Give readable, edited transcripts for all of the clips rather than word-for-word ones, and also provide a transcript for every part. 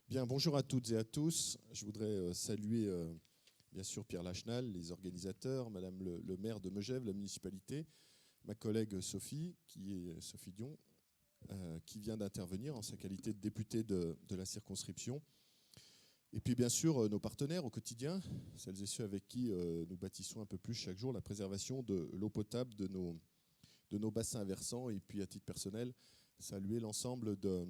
Bien, bonjour à toutes et à tous. Je voudrais saluer bien sûr Pierre Lachenal, les organisateurs, Madame le maire de Megève, la municipalité, ma collègue Sophie, Sophie Dion, qui vient d'intervenir en sa qualité de députée de la circonscription. Et puis bien sûr nos partenaires au quotidien, celles et ceux avec qui nous bâtissons un peu plus chaque jour la préservation de l'eau potable de nos bassins versants. Et puis à titre personnel, saluer l'ensemble de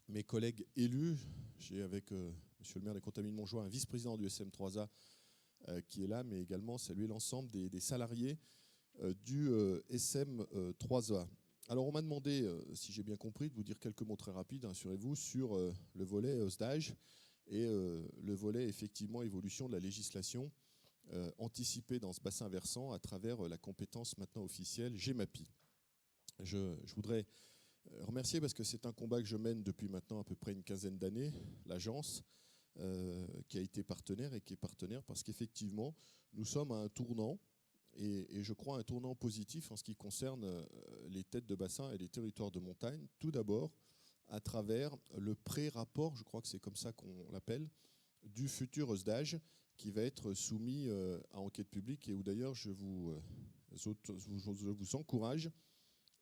mes collègues élus. J'ai avec monsieur le maire des Contamines-Montjoie un vice-président du SM3A qui est là, mais également saluer l'ensemble des salariés du SM3A. Alors on m'a demandé, si j'ai bien compris, de vous dire quelques mots très rapides, assurez-vous, sur le volet SDAGE et le volet effectivement évolution de la législation anticipée dans ce bassin versant à travers la compétence maintenant officielle GEMAPI. Je voudrais remercier parce que c'est un combat que je mène depuis maintenant à peu près une quinzaine d'années, l'agence qui a été partenaire et qui est partenaire parce qu'effectivement nous sommes à un tournant et je crois un tournant positif en ce qui concerne les têtes de bassin et les territoires de montagne, tout d'abord à travers le pré-rapport, je crois que c'est comme ça qu'on l'appelle, du futur SDAGE qui va être soumis à enquête publique et où d'ailleurs je vous encourage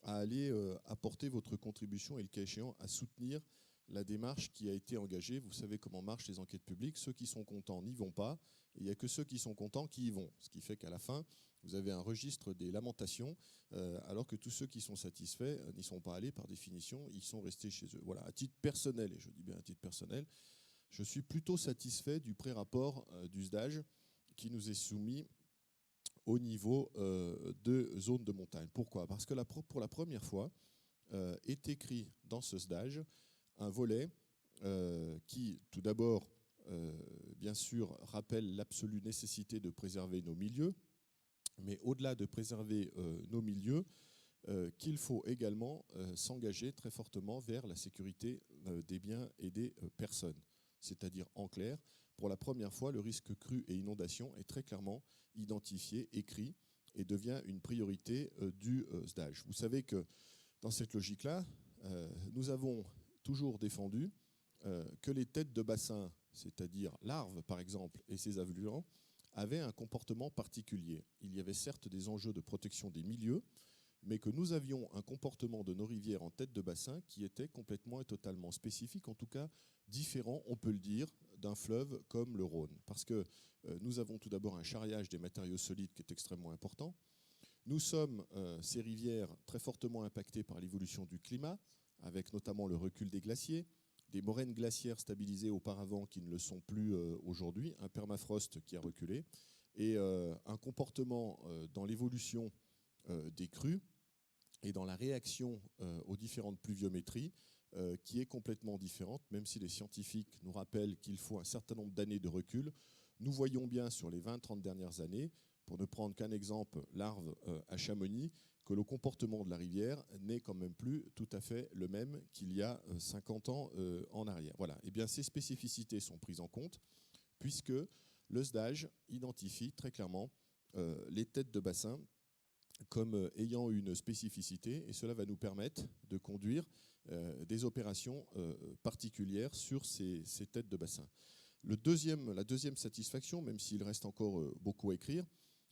à aller apporter votre contribution et le cas échéant à soutenir la démarche qui a été engagée. Vous savez comment marchent les enquêtes publiques. Ceux qui sont contents n'y vont pas. Et il n'y a que ceux qui sont contents qui y vont. Ce qui fait qu'à la fin, vous avez un registre des lamentations, alors que tous ceux qui sont satisfaits n'y sont pas allés par définition. Ils sont restés chez eux. Voilà, à titre personnel, et je dis bien à titre personnel, je suis plutôt satisfait du pré-rapport du SDAGE qui nous est soumis au niveau de zones de montagne. Pourquoi ? Parce que pour la première fois est écrit dans ce SDAGE un volet qui, tout d'abord, bien sûr, rappelle l'absolue nécessité de préserver nos milieux, mais au-delà de préserver nos milieux, qu'il faut également s'engager très fortement vers la sécurité des biens et des personnes. C'est-à-dire, en clair, pour la première fois, le risque crue et inondation est très clairement identifié, écrit, et devient une priorité du SDAGE. Vous savez que dans cette logique-là, nous avons toujours défendu que les têtes de bassin, c'est-à-dire l'Arve par exemple, et ses affluents, avaient un comportement particulier. Il y avait certes des enjeux de protection des milieux, mais que nous avions un comportement de nos rivières en tête de bassin qui était complètement et totalement spécifique, en tout cas différent, on peut le dire, d'un fleuve comme le Rhône. Parce que nous avons tout d'abord un charriage des matériaux solides qui est extrêmement important. Nous sommes, ces rivières, très fortement impactées par l'évolution du climat, avec notamment le recul des glaciers, des moraines glaciaires stabilisées auparavant qui ne le sont plus aujourd'hui, un permafrost qui a reculé, et un comportement dans l'évolution des crues et dans la réaction aux différentes pluviométries qui est complètement différente, même si les scientifiques nous rappellent qu'il faut un certain nombre d'années de recul. Nous voyons bien sur les 20-30 dernières années, pour ne prendre qu'un exemple, l'Arve à Chamonix, que le comportement de la rivière n'est quand même plus tout à fait le même qu'il y a 50 ans en arrière. Voilà. Et bien, ces spécificités sont prises en compte puisque le SDAGE identifie très clairement les têtes de bassin comme ayant une spécificité, et cela va nous permettre de conduire des opérations particulières sur ces têtes de bassin. La deuxième satisfaction, même s'il reste encore beaucoup à écrire,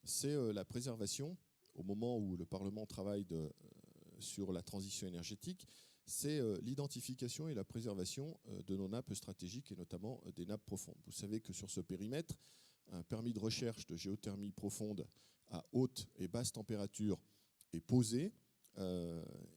c'est la préservation, au moment où le Parlement travaille sur la transition énergétique, c'est l'identification et la préservation de nos nappes stratégiques et notamment des nappes profondes. Vous savez que sur ce périmètre, un permis de recherche de géothermie profonde à haute et basse température est posé.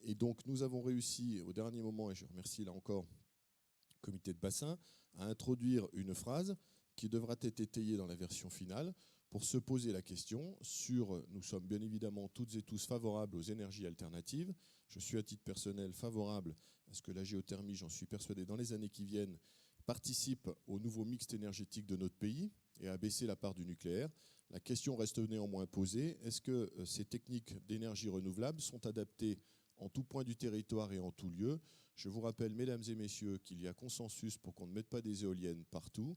Et donc nous avons réussi au dernier moment, et je remercie là encore le comité de bassin, à introduire une phrase qui devra être étayée dans la version finale pour se poser la question sur, nous sommes bien évidemment toutes et tous favorables aux énergies alternatives. Je suis à titre personnel favorable à ce que la géothermie, j'en suis persuadé, dans les années qui viennent, participe au nouveau mixte énergétique de notre pays et à baisser la part du nucléaire. La question reste néanmoins posée, est-ce que ces techniques d'énergie renouvelable sont adaptées en tout point du territoire et en tout lieu? Je vous rappelle, mesdames et messieurs, qu'il y a consensus pour qu'on ne mette pas des éoliennes partout,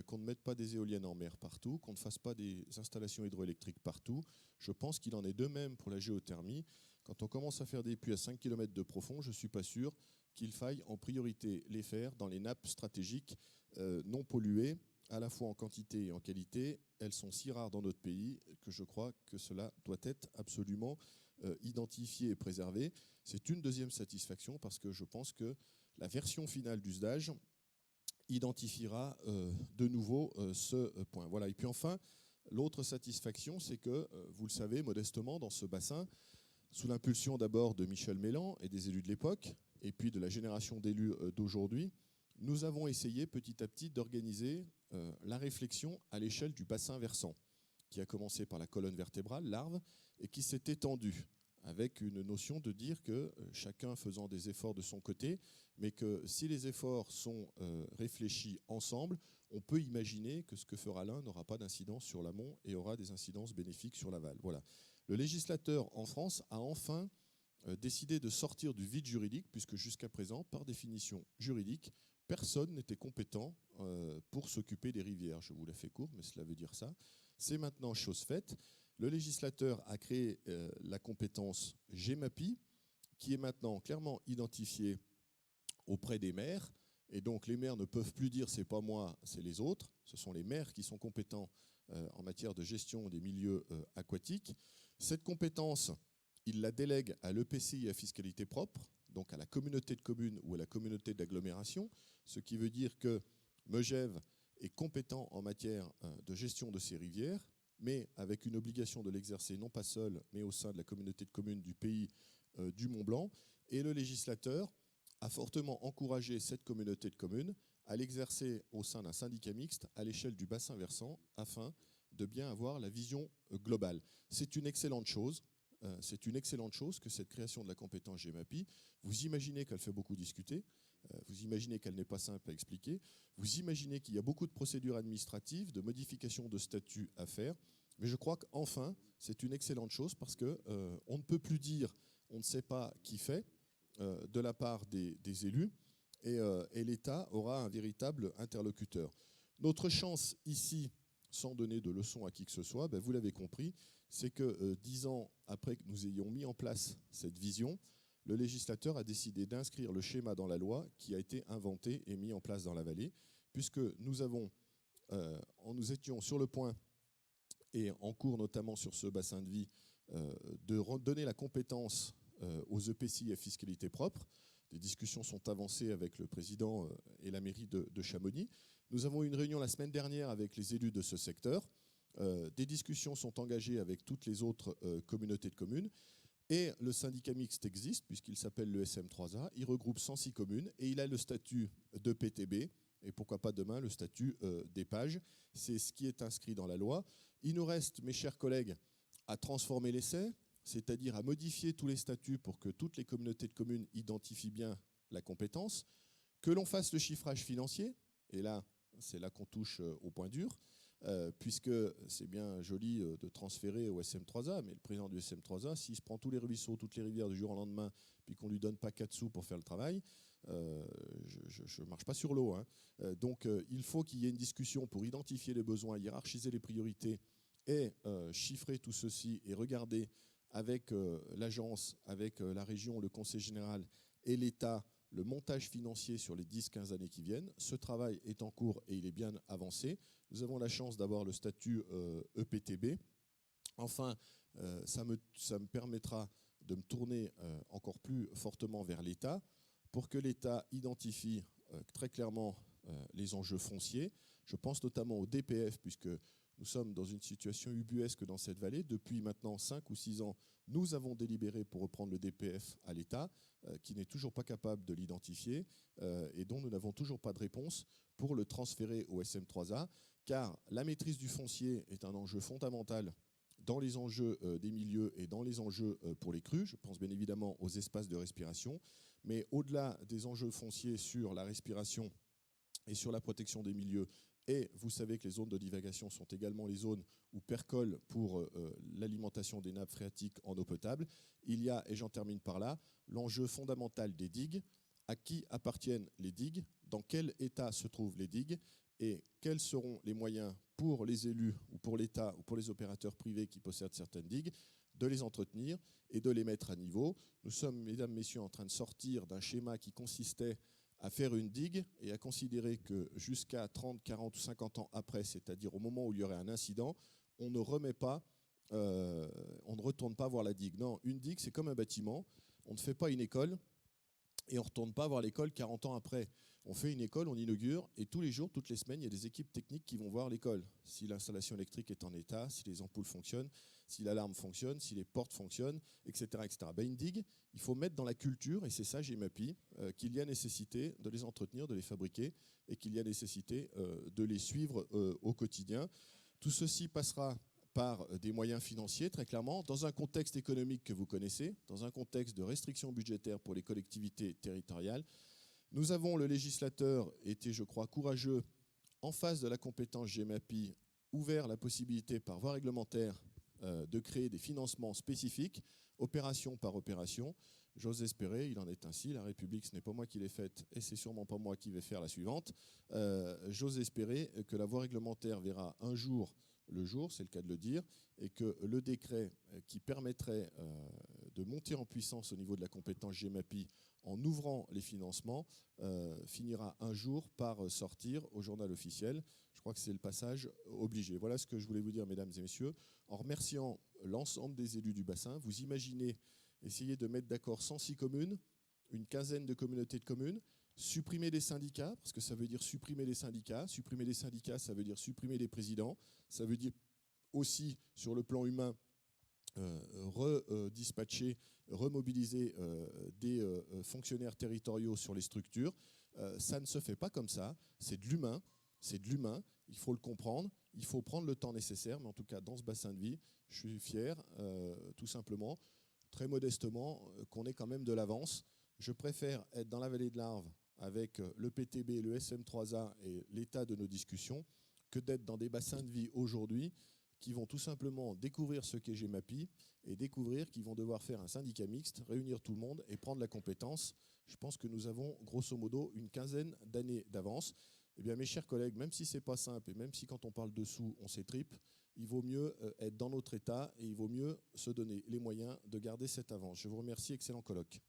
qu'on ne mette pas des éoliennes en mer partout, qu'on ne fasse pas des installations hydroélectriques partout. Je pense qu'il en est de même pour la géothermie. Quand on commence à faire des puits à 5 km de profond, je ne suis pas sûr qu'il faille en priorité les faire dans les nappes stratégiques non polluées, à la fois en quantité et en qualité. Elles sont si rares dans notre pays que je crois que cela doit être absolument identifié et préservé. C'est une deuxième satisfaction parce que je pense que la version finale du SDAGE identifiera de nouveau ce point. Voilà. Et puis enfin, l'autre satisfaction, c'est que, vous le savez, modestement, dans ce bassin, sous l'impulsion d'abord de Michel Mélan et des élus de l'époque, et puis de la génération d'élus d'aujourd'hui, nous avons essayé petit à petit d'organiser la réflexion à l'échelle du bassin versant, qui a commencé par la colonne vertébrale, l'Arve, et qui s'est étendue avec une notion de dire que chacun faisant des efforts de son côté, mais que si les efforts sont réfléchis ensemble, on peut imaginer que ce que fera l'un n'aura pas d'incidence sur l'amont et aura des incidences bénéfiques sur l'aval. Voilà. Le législateur en France a enfin décidé de sortir du vide juridique, puisque jusqu'à présent, par définition juridique, personne n'était compétent pour s'occuper des rivières. Je vous la fais court, mais cela veut dire ça. C'est maintenant chose faite. Le législateur a créé la compétence GEMAPI, qui est maintenant clairement identifiée auprès des maires. Et donc les maires ne peuvent plus dire « c'est pas moi, c'est les autres ». Ce sont les maires qui sont compétents en matière de gestion des milieux aquatiques. Cette compétence, il la délègue à l'EPCI à fiscalité propre, donc à la communauté de communes ou à la communauté d'agglomération, ce qui veut dire que Megève est compétent en matière de gestion de ces rivières, mais avec une obligation de l'exercer non pas seul, mais au sein de la communauté de communes du pays du Mont-Blanc. Et le législateur a fortement encouragé cette communauté de communes à l'exercer au sein d'un syndicat mixte à l'échelle du bassin versant, afin de bien avoir la vision globale. C'est une excellente chose. C'est une excellente chose que cette création de la compétence GEMAPI. Vous imaginez qu'elle fait beaucoup discuter, vous imaginez qu'elle n'est pas simple à expliquer, vous imaginez qu'il y a beaucoup de procédures administratives, de modifications de statut à faire, mais je crois qu'enfin, c'est une excellente chose parce qu'on ne peut plus dire on ne sait pas qui fait de la part des élus, et l'État aura un véritable interlocuteur. Notre chance ici, sans donner de leçons à qui que ce soit, vous l'avez compris, c'est que 10 ans après que nous ayons mis en place cette vision, le législateur a décidé d'inscrire le schéma dans la loi qui a été inventé et mis en place dans la vallée, puisque nous étions sur le point, et en cours notamment sur ce bassin de vie, de donner la compétence aux EPCI à fiscalité propre. Des discussions sont avancées avec le président et la mairie de Chamonix. Nous avons eu une réunion la semaine dernière avec les élus de ce secteur. Des discussions sont engagées avec toutes les autres communautés de communes. Et le syndicat mixte existe, puisqu'il s'appelle le SM3A. Il regroupe 106 communes et il a le statut de PTB. Et pourquoi pas demain le statut d'EPAGE. C'est ce qui est inscrit dans la loi. Il nous reste, mes chers collègues, à transformer l'essai, c'est-à-dire à modifier tous les statuts pour que toutes les communautés de communes identifient bien la compétence, que l'on fasse le chiffrage financier, et là, c'est là qu'on touche au point dur, puisque c'est bien joli de transférer au SM3A, mais le président du SM3A, s'il se prend tous les ruisseaux, toutes les rivières du jour au lendemain, puis qu'on ne lui donne pas 4 sous pour faire le travail, je ne marche pas sur l'eau. Donc il faut qu'il y ait une discussion pour identifier les besoins, hiérarchiser les priorités et chiffrer tout ceci et regarder avec l'agence, avec la région, le conseil général et l'État, le montage financier sur les 10-15 années qui viennent. Ce travail est en cours et il est bien avancé. Nous avons la chance d'avoir le statut EPTB. Enfin, ça me permettra de me tourner encore plus fortement vers l'État pour que l'État identifie très clairement les enjeux fonciers. Je pense notamment au DPF, puisque nous sommes dans une situation ubuesque dans cette vallée. Depuis maintenant 5 ou 6 ans, nous avons délibéré pour reprendre le DPF à l'État, qui n'est toujours pas capable de l'identifier et dont nous n'avons toujours pas de réponse pour le transférer au SM3A, car la maîtrise du foncier est un enjeu fondamental dans les enjeux des milieux et dans les enjeux pour les crues. Je pense bien évidemment aux espaces de respiration, mais au-delà des enjeux fonciers sur la respiration et sur la protection des milieux, et vous savez que les zones de divagation sont également les zones où percolent pour l'alimentation des nappes phréatiques en eau potable. Il y a, et j'en termine par là, l'enjeu fondamental des digues. À qui appartiennent les digues? Dans quel état se trouvent les digues? Et quels seront les moyens pour les élus ou pour l'État ou pour les opérateurs privés qui possèdent certaines digues de les entretenir et de les mettre à niveau. Nous sommes, mesdames, messieurs, en train de sortir d'un schéma qui consistait à faire une digue et à considérer que jusqu'à 30, 40 ou 50 ans après, c'est-à-dire au moment où il y aurait un incident, on ne remet pas, on ne retourne pas voir la digue. Non, une digue, c'est comme un bâtiment. On ne fait pas une école et on ne retourne pas voir l'école 40 ans après. On fait une école, on inaugure, et tous les jours, toutes les semaines, il y a des équipes techniques qui vont voir l'école. Si l'installation électrique est en état, si les ampoules fonctionnent, si l'alarme fonctionne, si les portes fonctionnent, etc. etc. Ben, une digue, il faut mettre dans la culture, et c'est ça GEMAPI, qu'il y a nécessité de les entretenir, de les fabriquer, et qu'il y a nécessité de les suivre au quotidien. Tout ceci passera par des moyens financiers, très clairement, dans un contexte économique que vous connaissez, dans un contexte de restrictions budgétaires pour les collectivités territoriales. Nous avons, le législateur, été, je crois, courageux, en face de la compétence GEMAPI, ouvert la possibilité par voie réglementaire de créer des financements spécifiques, opération par opération. J'ose espérer, il en est ainsi, la République, ce n'est pas moi qui l'ai faite et c'est sûrement pas moi qui vais faire la suivante. J'ose espérer que la voie réglementaire verra un jour le jour, c'est le cas de le dire, et que le décret qui permettrait de monter en puissance au niveau de la compétence GEMAPI en ouvrant les financements finira un jour par sortir au journal officiel. Je crois que c'est le passage obligé. Voilà ce que je voulais vous dire, mesdames et messieurs. En remerciant l'ensemble des élus du bassin, vous imaginez essayer de mettre d'accord 106 communes, une quinzaine de communautés de communes, supprimer les syndicats, parce que ça veut dire supprimer les syndicats. Supprimer les syndicats, ça veut dire supprimer les présidents. Ça veut dire aussi, sur le plan humain, redispatcher, remobiliser des fonctionnaires territoriaux sur les structures. Ça ne se fait pas comme ça. C'est de l'humain. C'est de l'humain. Il faut le comprendre. Il faut prendre le temps nécessaire. Mais en tout cas, dans ce bassin de vie, je suis fier, tout simplement, très modestement, qu'on ait quand même de l'avance. Je préfère être dans la vallée de l'Arve avec le PTB, le SM3A et l'état de nos discussions que d'être dans des bassins de vie aujourd'hui qui vont tout simplement découvrir ce qu'est GEMAPI et découvrir qu'ils vont devoir faire un syndicat mixte, réunir tout le monde et prendre la compétence. Je pense que nous avons grosso modo une quinzaine d'années d'avance. Eh bien, mes chers collègues, même si ce n'est pas simple et même si quand on parle de sous, on s'étripe, il vaut mieux être dans notre état et il vaut mieux se donner les moyens de garder cette avance. Je vous remercie, excellent colloque.